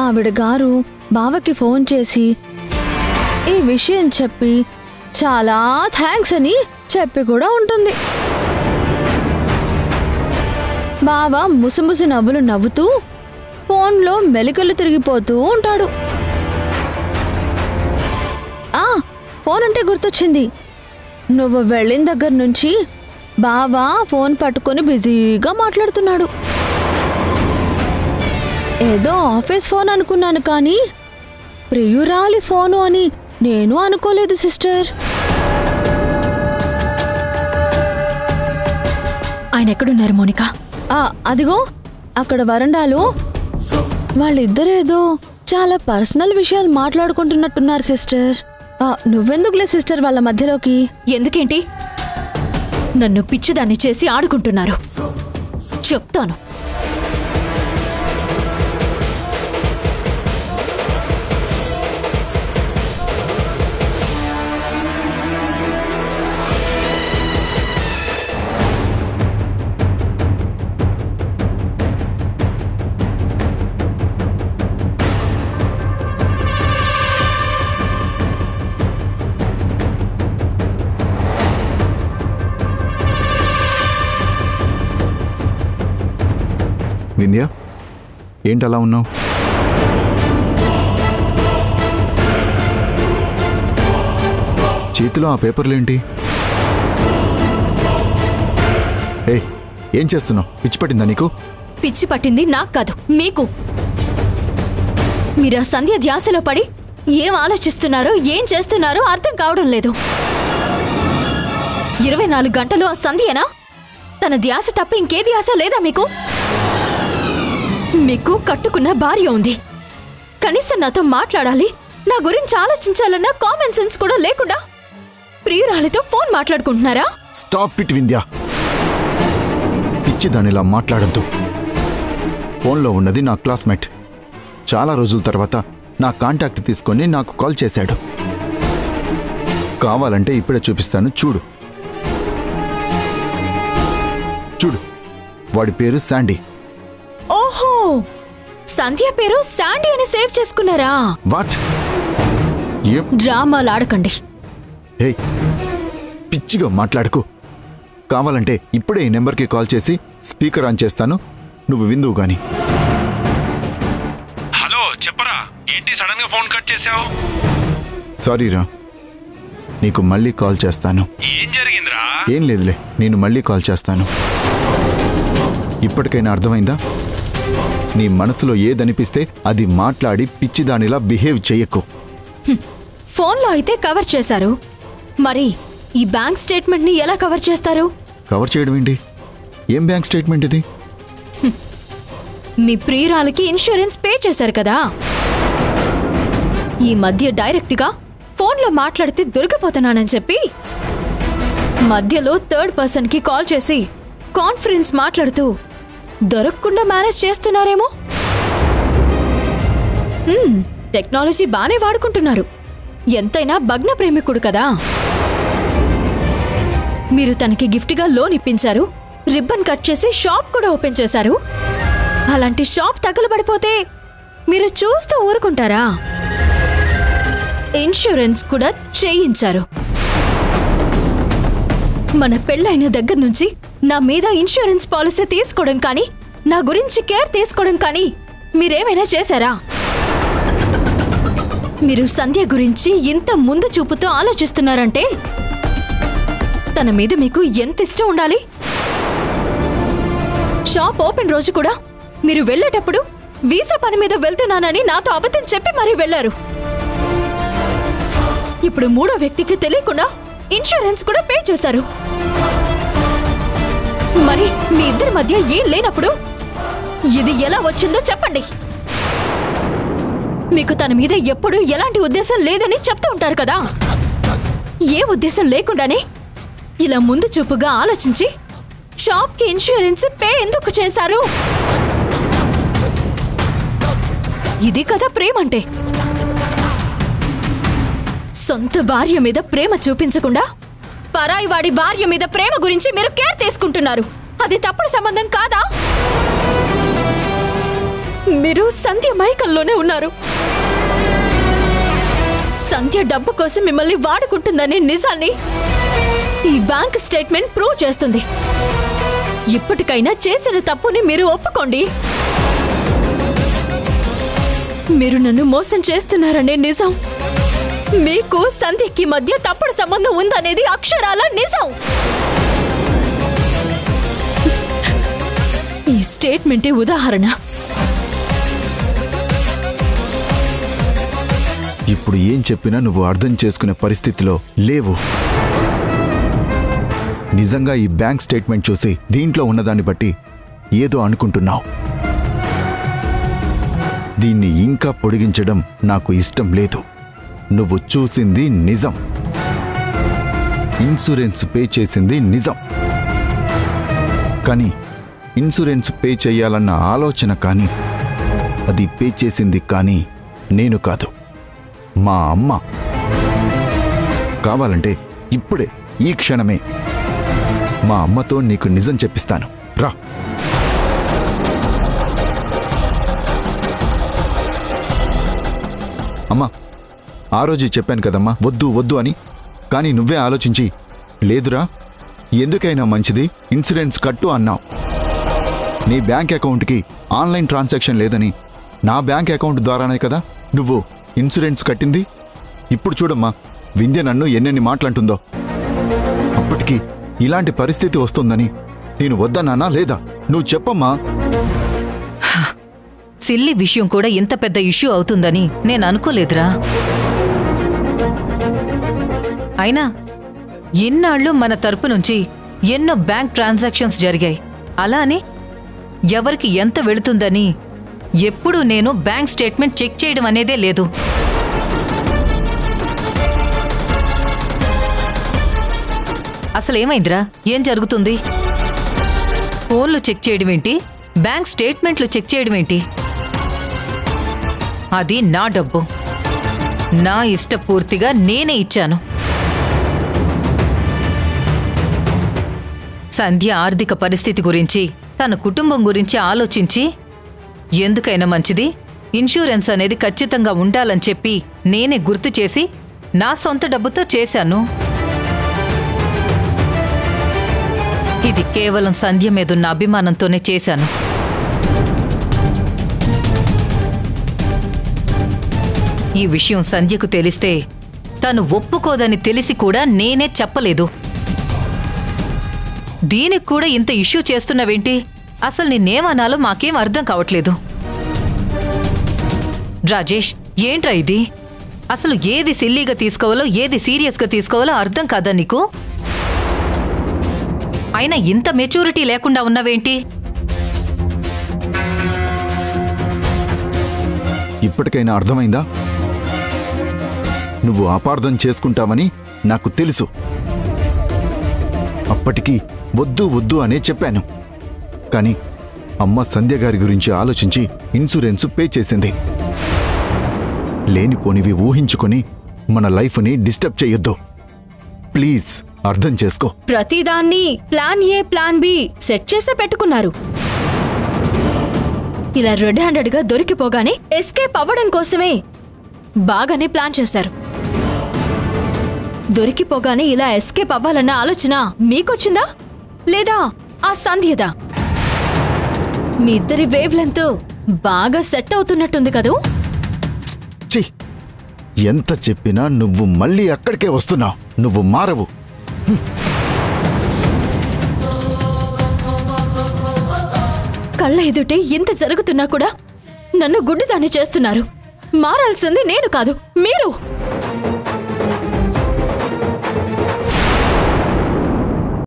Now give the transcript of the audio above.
ఆవిడ గారు బావకి ఫోన్ చేసి ఈ విషయం చెప్పి చాలా థ్యాంక్స్ అని చెప్పి కూడా ఉంటుంది. బావ ముసిముసి నవ్వులు నవ్వుతూ ఫోన్లో మెలికలు తిరిగిపోతూ ఉంటాడు. ఫోన్ అంటే గుర్తొచ్చింది. నువ్వు వెళ్ళిన దగ్గర నుంచి బావ ఫోన్ పట్టుకొని బిజీగా మాట్లాడుతున్నాడు. ఏదో ఆఫీస్ ఫోన్ అనుకున్నాను కానీ ప్రియురాలి ఫోను అని నేను అనుకోలేదు సిస్టర్. ఆయన ఎక్కడున్నారు మోనికా? అదిగో అక్కడ వరండాలో వాళ్ళిద్దరేదో చాలా పర్సనల్ విషయాలు మాట్లాడుకుంటున్నట్టున్నారు సిస్టర్. నువ్వెందుకులే సిస్టర్ వాళ్ళ మధ్యలోకి? ఎందుకేంటి? నన్ను పిచ్చిదాన్ని చేసి ఆడుకుంటున్నారు. చెప్తాను. వింధ్య, ఏంటి అలా ఉన్నావు? చేతిలో ఆ పేపర్లేంటి? ఏం చేస్తున్నావు? పిచ్చి పట్టిందా నీకు? పిచ్చి పట్టింది నాకు కాదు, మీకు. మీరు ఆ సంధ్య ధ్యాసలో పడి ఏం ఆలోచిస్తున్నారో ఏం చేస్తున్నారో అర్థం కావడం లేదు. 24 గంటలు ఆ సంధ్యనా? తన ధ్యాస తప్ప ఇంకే ధ్యాస లేదా మీకు? మీకు కట్టుకున్న భార్య ఉంది. కనీసం నాతో మాట్లాడాలి, నా గురించి ఆలోచించాలన్న కామన్ సెన్స్ కూడా లేకుండా ప్రియురాలితో ఫోన్ మాట్లాడుకుంటున్నారా? Stop it Vindhya. పిచ్చి దానిలా మాట్లాడద్దు. ఫోన్లో ఉన్నది నా క్లాస్మేట్. చాలా రోజుల తర్వాత నా కాంటాక్ట్ తీసుకొని నాకు కాల్ చేశాడు. కావాలంటే ఇప్పుడే చూపిస్తాను, చూడు. చూడు, వాడి పేరు శాండీ. ఓహో, సంధ్య పేరు శాండీ అని సేవ్ చేసుకున్నారా? వాట్? డ్రామాలు ఆడకండి. హే, పిచ్చిగా మాట్లాడుకో. కావాలంటే ఇప్పుడే ఈ నెంబర్కి కాల్ చేసి స్పీకర్ ఆన్ చేస్తాను, నువ్వు విందువు గాని. హలో, చెప్పరా, ఏంటి సడన్ గా ఫోన్ కట్ చేసావు? సారీరా, నీకు మళ్ళీ కాల్ చేస్తాను. ఏం జరిగిందిరా? ఏం లేదులే, నేను మళ్ళీ కాల్ చేస్తాను. ఇప్పటికైనా అర్థమైందా? నీ మనసులో ఏదనిపిస్తే అది మాట్లాడి పిచ్చిదానిలా బిహేవ్ చెయ్యకు. ఫోన్లో అయితే కవర్ చేశారు, మరి ఈ బ్యాంక్ స్టేట్మెంట్ ని ఎలా కవర్ చేస్తారు? కవర్ చేయడం ఏంటి? ఏం బ్యాంక్ స్టేట్మెంట్ ఇది? మీ ప్రియురాలకి ఇన్సూరెన్స్ పే చేశారు కదా. ఈ మధ్య డైరెక్ట్ గా ఫోన్లో మాట్లాడితే దొరికిపోతున్నానని చెప్పి మధ్యలో థర్డ్ పర్సన్ కి కాల్ చేసి కాన్ఫరెన్స్ మాట్లాడుతూ దొరకకుండా మేనేజ్ చేస్తున్నారేమో. టెక్నాలజీ బానే వాడుకుంటున్నారు. ఎంతైనా భగ్న ప్రేమికుడు కదా. మీరు తనకి గిఫ్ట్గా లోన్ ఇప్పించారు, రిబ్బన్ కట్ చేసి షాప్ కూడా ఓపెన్ చేశారు. అలాంటి షాప్ తగలబడిపోతే మీరు చూస్తూ ఊరుకుంటారా? ఇన్సూరెన్స్ కూడా చేయించారు. మన పెళ్ళైన దగ్గర నుంచి నా మీద ఇన్సూరెన్స్ పాలసీ తీసుకోవడం కానీ, నా గురించి కేర్ తీసుకోవడం కానీ మీరేమైనా చేశారా? మీరు సంధ్య గురించి ఇంత ముందు చూపుతో ఆలోచిస్తున్నారంటే తన మీద మీకు ఎంత ఇష్టం ఉండాలి? షాప్ ఓపెన్ రోజు కూడా మీరు వెళ్ళేటప్పుడు వీసా పని మీద వెళ్తున్నానని నాతో అబద్ధం చెప్పి మరీ వెళ్లారు. ఇప్పుడు మూడో వ్యక్తికి తెలియకుండా ఇన్సూరెన్స్ కూడా పే చేశారు. మరి మీ ఇద్దరి మధ్య ఏం లేనప్పుడు ఇది ఎలా వచ్చిందో చెప్పండి. మీకు తన మీద ఎప్పుడు ఎలాంటి ఉద్దేశం లేదని చెప్తూ ఉంటారు కదా. ఏ ఉద్దేశం లేకుండానే ఇలా ముందు చూపుగా ఆలోచించి షాప్కి ఇన్సూరెన్స్ పే ఎందుకు చేశారు? ఇది కదా ప్రేమంటే. సొంత భార్య మీద ప్రేమ చూపించకుండా పరాయి వాడి భార్య మీద ప్రేమ గురించి మీరు కేర్ తీసుకుంటున్నారు. అది తప్పుడు సంబంధం కాదా? మీరు సంధ్య మైకల్లోనే ఉన్నారు. సంధ్య డబ్బు కోసం మిమ్మల్ని వాడుకుంటుందనే నిజాన్ని ఈ బ్యాంక్ స్టేట్మెంట్ ప్రూవ్ చేస్తుంది. ఇప్పటికైనా చేసిన తప్పుని మీరు ఒప్పుకోండి. మీరు నన్ను మోసం చేస్తున్నారనే నిజం, మీకు సంధ్యకి మధ్య తప్పుడు సంబంధం ఉందనేది అక్షరాల నిజం. ఈ స్టేట్మెంటే ఉదాహరణ. ఇప్పుడు ఏం చెప్పినా నువ్వు అర్థం చేసుకునే పరిస్థితిలో లేవు. నిజంగా ఈ బ్యాంక్ స్టేట్మెంట్ చూసి దీంట్లో ఉన్నదాన్ని బట్టి ఏదో అనుకుంటున్నావు. దీన్ని ఇంకా పొడిగించడం నాకు ఇష్టం లేదు. నువ్వు చూసింది నిజం, ఇన్సూరెన్స్ పే చేసింది నిజం. కానీ ఇన్సూరెన్స్ పే చేయాలన్న ఆలోచన కానీ అది పే చేసింది కానీ నేను కాదు, మా అమ్మ. కావాలంటే ఇప్పుడే ఈ క్షణమే మా అమ్మతో నీకు నిజం చెప్పిస్తాను. రా. అమ్మా, ఆ రోజు చెప్పాను కదమ్మా వద్దు వద్దు అని. కానీ నువ్వే ఆలోచించి లేదురా ఎందుకైనా మంచిది ఇన్సూరెన్స్ కట్టు అన్నావు. నీ బ్యాంక్ అకౌంట్కి ఆన్లైన్ ట్రాన్సాక్షన్ లేదని నా బ్యాంక్ అకౌంట్ ద్వారానే కదా నువ్వు ఇన్సూరెన్స్ కట్టింది. ఇప్పుడు చూడమ్మా వింధ్య నన్ను ఎన్నెన్ని మాట్లాడుతుందో. అప్పటికి ఇలాంటి పరిస్థితి వస్తుందని నేను వద్దన్నానా లేదా? నువ్వు చెప్పమ్మా. సిల్లి విషయం కూడా ఇంత పెద్ద ఇష్యూ అవుతుందని నేను అనుకోలేదురా. అయినా ఇన్నాళ్ళు మన తరపు నుంచి ఎన్నో బ్యాంక్ ట్రాన్సాక్షన్స్ జరిగాయి. అలా అని ఎవరికి ఎంత వెళుతుందని ఎప్పుడూ నేను బ్యాంక్ స్టేట్మెంట్ చెక్ చేయడం అనేదే లేదు. అసలేమైందిరా? ఏం జరుగుతుంది? ఫోన్లు చెక్ చేయడం ఏంటి, బ్యాంక్ స్టేట్మెంట్లు చెక్ చేయడం ఏంటి? అది నా డబ్బు, నా ఇష్టపూర్తిగా నేనే ఇచ్చాను. సంధ్య ఆర్థిక పరిస్థితి గురించి, తన కుటుంబం గురించి ఆలోచించి ఎందుకైనా మంచిది ఇన్సూరెన్స్ అనేది ఖచ్చితంగా ఉండాలని చెప్పి నేనే గుర్తు చేసి నా సొంత డబ్బుతో చేశాను. ఇది కేవలం సంధ్య మీదున్న అభిమానంతోనే చేశాను. ఈ విషయం సంధ్యకు తెలిస్తే తను ఒప్పుకోదని తెలిసి కూడా నేనే చెప్పలేదు. దీనికి కూడా ఇంత ఇష్యూ చేస్తున్నావేంటి? అసలు నిన్నేమనాలో మాకేం అర్థం కావట్లేదు. రాజేష్, ఏంట్రా ఇది? అసలు ఏది సిల్లీగా తీసుకోవాలో ఏది సీరియస్గా తీసుకోవాలో అర్థం కాదా నీకు? అయినా ఇంత మెచ్యూరిటీ లేకుండా ఉన్నావేంటి? ఇప్పటికైనా అర్థమైందా? నువ్వు అపార్థం చేసుకుంటావని నాకు తెలుసు. అప్పటికీ వద్దు వద్దు అనే చెప్పాను. కానీ అమ్మ సంధ్య గారి గురించి ఆలోచించి ఇన్సూరెన్స్ పే చేసింది. లేనిపోనివి ఊహించుకొని మన లైఫ్ని డిస్టర్బ్ చేయొద్దు. ప్లీజ్ అర్థం చేసుకో. ప్రతిదాన్ని plan A plan B set చేసే పెట్టుకున్నారు. ఇలా రెడ్ హ్యాండెడ్ గా దొరికిపోగానే ఎస్కేప్ అవ్వడం కోసమే బాగానే ప్లాన్ చేశారు. దొరికిపోగానే ఇలా ఎస్కేప్ అవ్వాలన్న ఆలోచన మీకొచ్చిందా లేదా ఆ సంధ్యదా? మీ ఇద్దరి వేవ్ లెంత్ బాగా సెట్ అవుతున్నట్టుంది కదూ. ఎంత చెప్పినా నువ్వు మళ్ళీ అక్కడికే వస్తున్నావు. నువ్వు మారవు. కళ్ళ ఎదుటే ఇంత జరుగుతున్నా కూడా నన్ను గుడ్డిదాన్ని చేస్తున్నారు. మారాల్సింది నేను కాదు, మీరు.